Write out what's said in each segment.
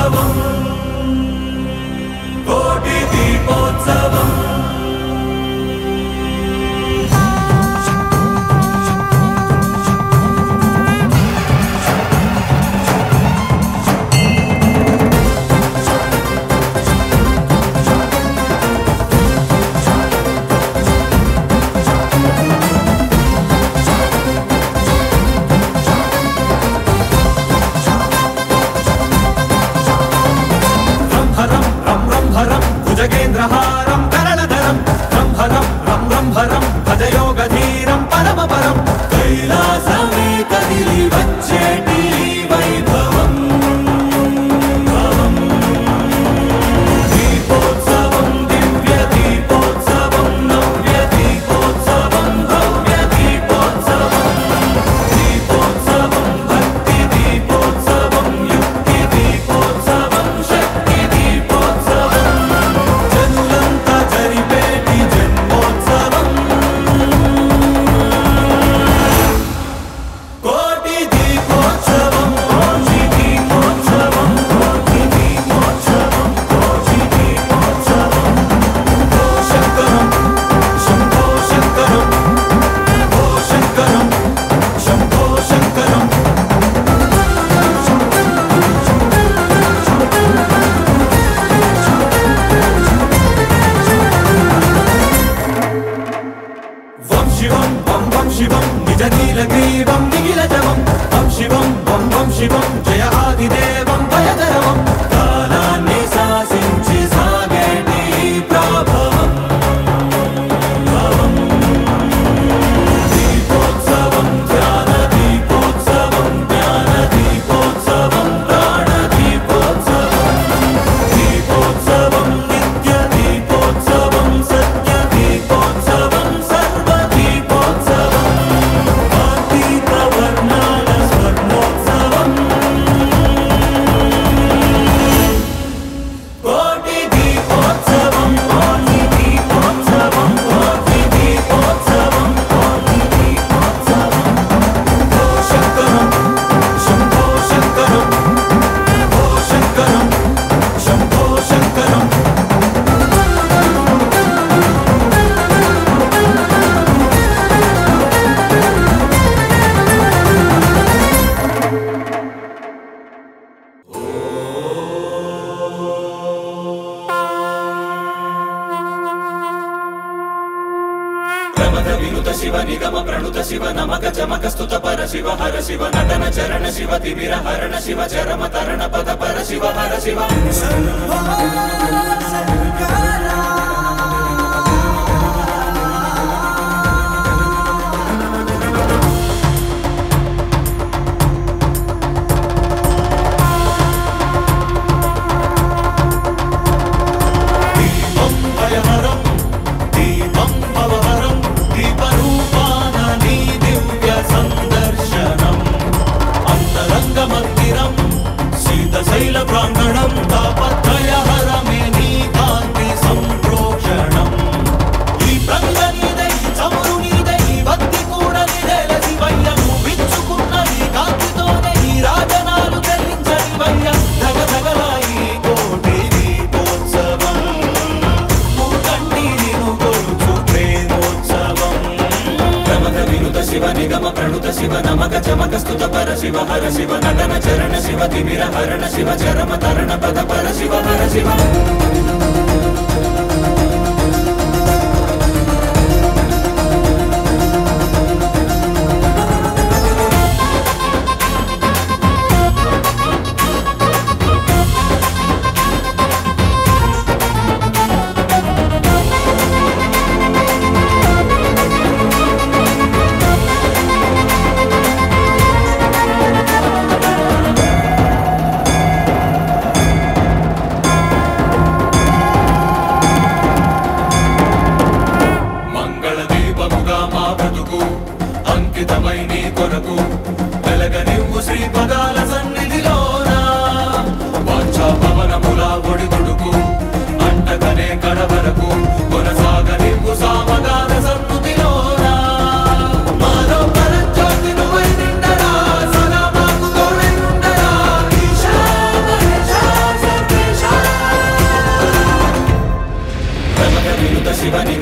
దీపోత్సవం కోటి దీపోత్సవం భుజగేంద్రహారం కరణధరం రంహరం రం రంహరం భజయోగధీరం పరమపరం కైలాసమే కదిలి వచ్చేటి వైభవం దీపోత్సవం దివ్య దీపోత్సవం నవ్య దీపోత్సవం భవ్య దీపోత్సవం దీపోత్సవం భక్తి దీపోత్సవం యుక్తి దీపోత్సవం శక్తి దీపోత్సవం శివం వం వం శివం నిజ నీలగ్రీవం నిఖిలజవం వం శివం వం వం శివం జయ ఆదిదేవం భయధరవం కాలాన్ని శాసించి సాగేటి ప్రభవం దీపోత్సవం ధ్యాన దీపోత్సవం జ్ఞాన దీపోత్సవం ప్రాణ దీపోత్సవం దీపోత్సవం నిత్య దీపోత్సవం సత్య దీపోత్సవం వినుత శివ నిగమ ప్రణుత శివ నమక చమక స్తుత పర శివ హర శివ నటన చరణ శివ తిమిర హరణ శివ చరమ తరణ పద పర శివ హర శివ దీపం భయహరం దీపం భవహరం దీపరూపాన నీ దివ్య సందర్శనం అంతరంగ మందిరం శీతశైల ప్రాంగణం తాపత్రయహరమే నీ కాంతి సంప్రోక్షణం ఈ ప్రంగ నీదై చమురు నీదై భక్తి కూడా నీదేల శివయ్య విచ్చుకున్న ఈ కాంతితోనే ఈ రాజనాలు చెల్లించని వయ్య ధగ ధగలాయి కోటి దీపోత్సవం శివ నిగమ ప్రణుత శివ నమక చమక స్తుత పర శివ హర శివ నటన చరణ శివ తిమిర హరణ శివ చరమ తరణ పద పర శివ హర శివ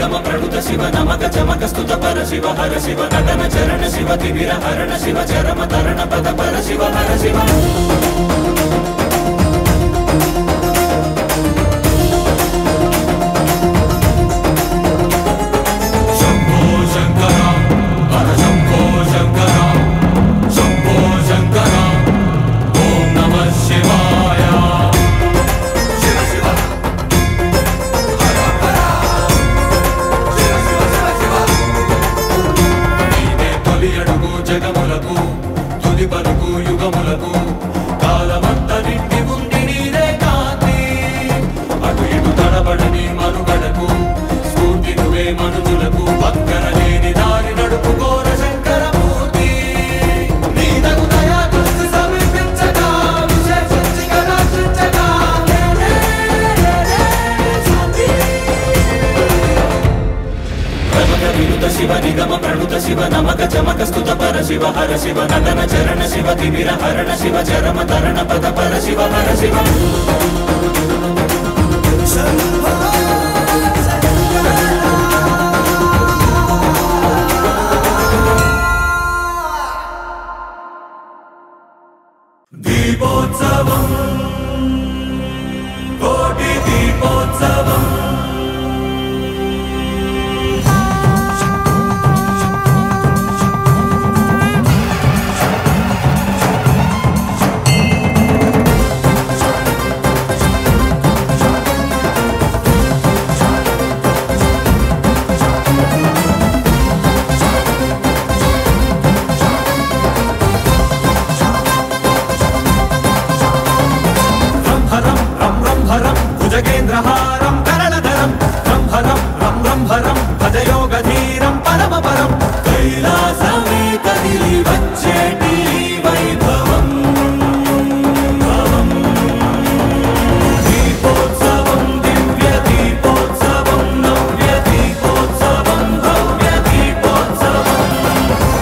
నిగమ ప్రణుత శివ నమక చమక స్తుత పర శివ హర శివ నటన చరణ శివ తిమిర హరణ శివ చరమ తరణ పద పర శివ హర శివ జగములకు తుది పలుకు యుగములకు కాలమంత నిండి ఉంది నీరే కాంతి అటు ఇటు తడబడని మనుగడకు స్ఫూర్తి నువ్వే మనుజులకు పక్కన లేని దారి నడుపు కోర శంకరమూర్తి నీదగు దయా దృష్టి సమీపించగా విశేషించిగా రక్షించగా ప్రమద వినుత శివ నిగమ ప్రణుత శివ నమక చమక స్తుత పర శివ హర శివ నటన చరణ శివ తిమిర హరణ శివ చరమ తరణ పద పర శివ హర శివ దీపోత్సవం కోటి దీపోత్సవం భుజగేంద్రహారం కరళధరం రంభరం రం రంభరం భజయోగధీరం పరమపరం కైలాసమే కదిలి వచ్చేటి వైభవం దీపోత్సవం దివ్య దీపోత్సవం నవ్య దీపోత్సవం భవ్య దీపోత్సవం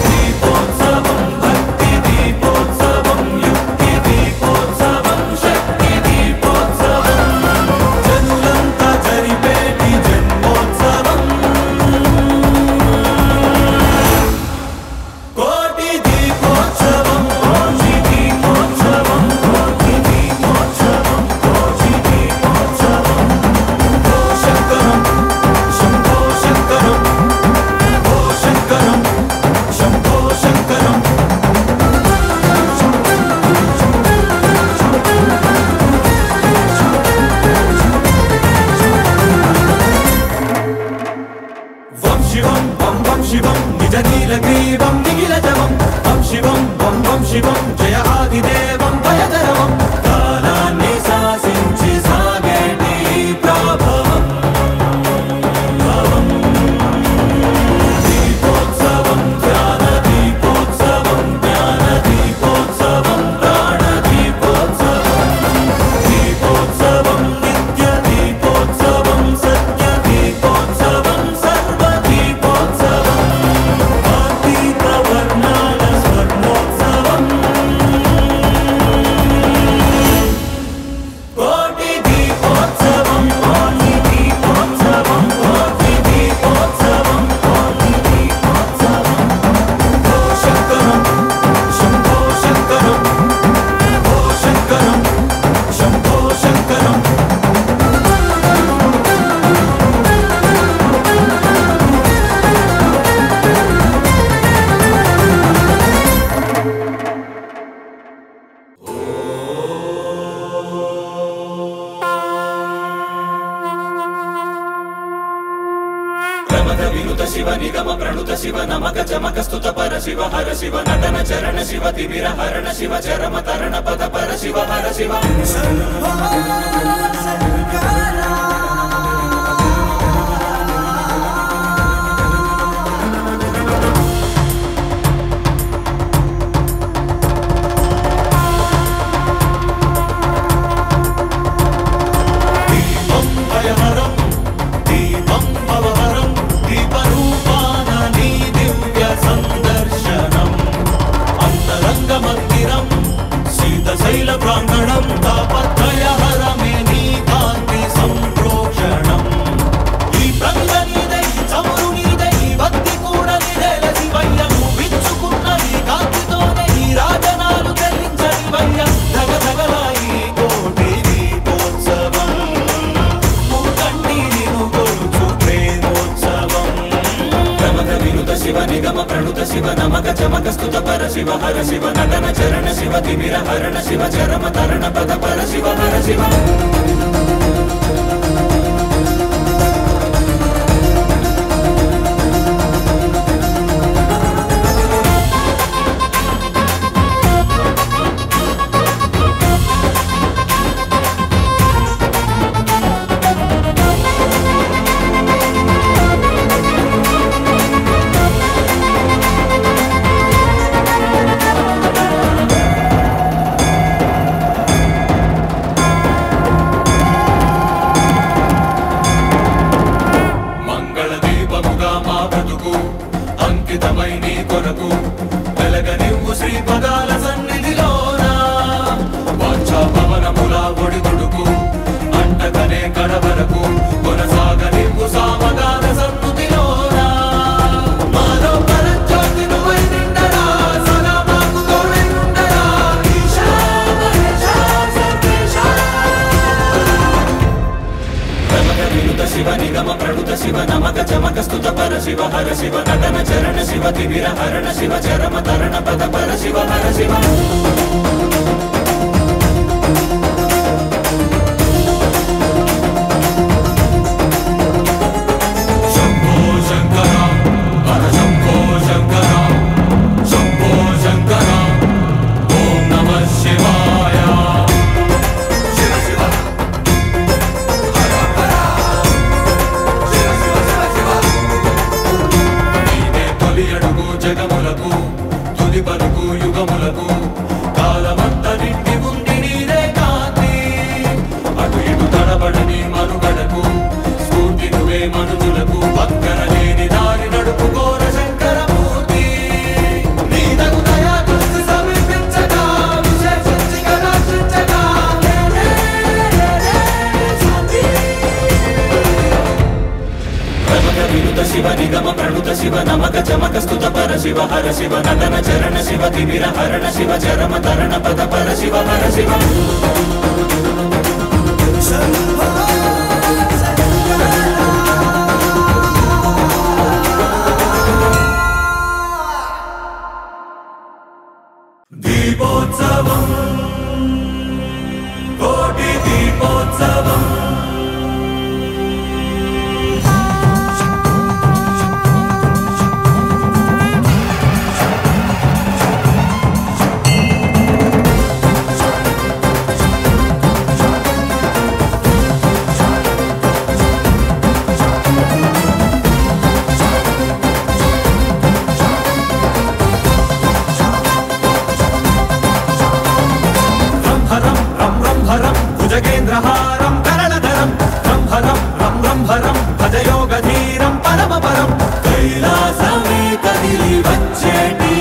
దీపోత్సవం భక్తి దీపోత్సవం యుక్తి దీపోత్సవం శక్తి దీపోత్సవం శివం వం వం శివం నిజ నీలగ్రీవం నిఖిలజవం వం శివం వం వం శివం జయ ఆదిదేవం భయధరవం కాలాన్ని శాసించి సాగేటి ప్రభవం దీపోత్సవం ధ్యాన దీపోత్సవం జ్ఞాన దీపోత్సవం ప్రాణ దీపోత్సవం దీపోత్సవం నిత్య దీపోత్సవం సత్య దీపోత్సవం సర్వ దీపోత్సవం ఆతీత వర్ణాల స్వర్ణోత్సవం కోటి దీపోత్సవం కోటి దీపోత్సవం కోటి దీపోత్సవం కోటి దీపోత్సవం ఓ శంకరం శంభో శంకరం ఓ శంకరం శంభో శంకరం ప్రమద వినుత శివ నిగమ ప్రణుత శివ నమక చమక స్తుత పర శివ హర శివ నటన చరణ శివ తిమిర హరణ శివ చరమ తరణ పద పర శివ హర శివ దీపం భయహరం దీపం భవహరం దీపరూపాన నీ దివ్య సందర్శనం అంతరంగ మందిరం శీతశైల ప్రాంగణం తాపత్రయహరమే నీ కాంతి శివ హర శివ నటన చరణ శివ తిమిర హరణ శివ చరమ తరణ పద పర శివ హర శివ అంకితమై నీ కొరకు వెలగనివ్వు శ్రీ పదాల సన్నిధిలోన వాంఛా పవనముల ఒడిదుడుకు అంటకనే కడవరకు కొనసాగనివ్వు సామగాన సన్నుతిలోన మాలో పరంజ్యోతి నువ్వై నిండరా సదా మాకు తోడై ఉండరా ఈశా మహేశా సర్వేశా ప్రమద వినుత శివ నిగమ ప్రణుత శివ నమక చమక స్తుత పర శివ హర శివ నటన చరణ శివ తిమిర హరణ శివ చరమ తరణ పద పర శివ హర శివ శంభో శంకర హర శంభో శంకర శంభో శంకర ఓం నమః శివాయ శివ శివ అడుగు జగములకు తుది పలుకు యుగములకు కాలమంత నిండి ఉంది నీరే కాంతి అటు ఇటు తడబడని మనుగడకు స్ఫూర్తి నువ్వే మనుజులకు పక్కన లేని దారి నడుపుకోర శంకరమూర్తి నీ తగు దయా దృష్టి సమీపించగా విశేషించి కటాక్షించగా వినుత శివ నిగమ ప్రణుత శివ నమక చమక స్తుత పర శివ హర శివ నటన చరణ శివ తిమిర హరణ శివ చరమ తరణ పద పర శివ హర శివ దీపోత్సవం కోటి దీపోత్సవం భుజగేంద్రహారం కరళధరం రంభరం రం రంభరం భజయోగధీరం పరమపరం కైలాసమే కదిలి వచ్చేటి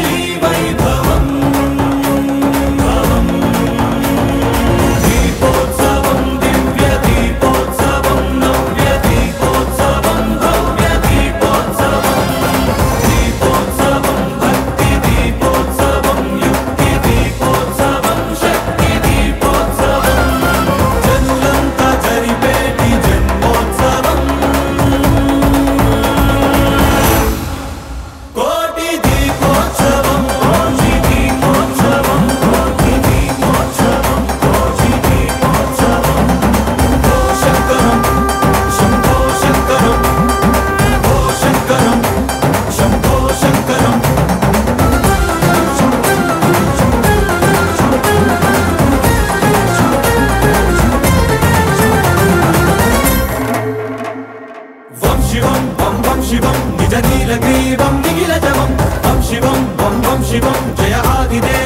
వైభవం దీపోత్సవం దివ్య దీపోత్సవం నవ్య దీపోత్సవం భవ్య దీపోత్సవం దీపోత్సవం భక్తి దీపోత్సవం యుక్తి దీపోత్సవం శక్తి దీపోత్సవం శివం నిజ నీలగ్రీవం నిఖిల జవం వం శివం జయ ఆదిదే